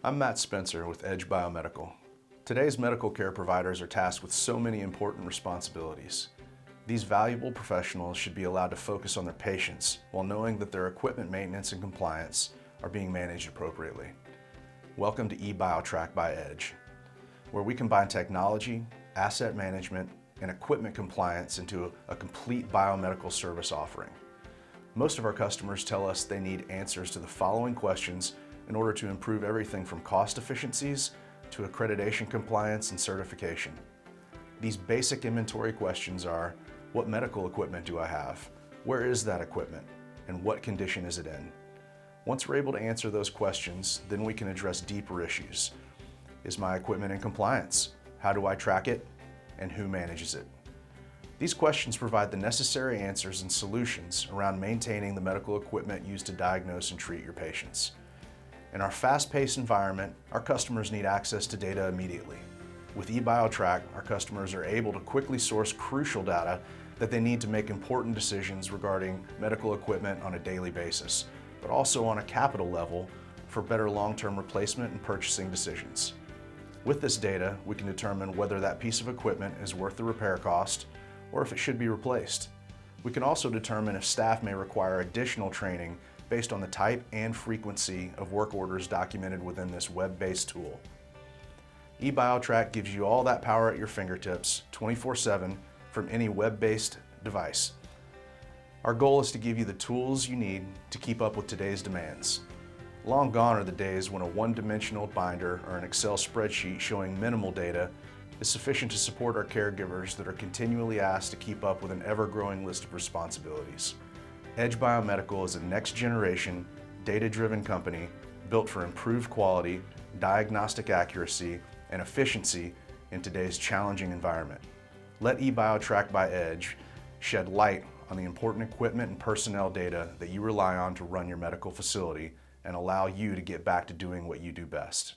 I'm Matt Spencer with EDGE Biomedical. Today's medical care providers are tasked with so many important responsibilities. These valuable professionals should be allowed to focus on their patients while knowing that their equipment maintenance and compliance are being managed appropriately. Welcome to eBioTrack by EDGE, where we combine technology, asset management, and equipment compliance into a complete biomedical service offering. Most of our customers tell us they need answers to the following questions in order to improve everything from cost efficiencies to accreditation compliance and certification. These basic inventory questions are: what medical equipment do I have? Where is that equipment? And what condition is it in? Once we're able to answer those questions, then we can address deeper issues. Is my equipment in compliance? How do I track it? And who manages it? These questions provide the necessary answers and solutions around maintaining the medical equipment used to diagnose and treat your patients. In our fast-paced environment, our customers need access to data immediately. With eBioTrack, our customers are able to quickly source crucial data that they need to make important decisions regarding medical equipment on a daily basis, but also on a capital level for better long-term replacement and purchasing decisions. With this data, we can determine whether that piece of equipment is worth the repair cost or if it should be replaced. We can also determine if staff may require additional training based on the type and frequency of work orders documented within this web-based tool. eBioTrack gives you all that power at your fingertips 24/7 from any web-based device. Our goal is to give you the tools you need to keep up with today's demands. Long gone are the days when a one-dimensional binder or an Excel spreadsheet showing minimal data is sufficient to support our caregivers that are continually asked to keep up with an ever-growing list of responsibilities. EDGE Biomedical is a next-generation, data-driven company built for improved quality, diagnostic accuracy, and efficiency in today's challenging environment. Let eBioTrack by EDGE shed light on the important equipment and personnel data that you rely on to run your medical facility and allow you to get back to doing what you do best.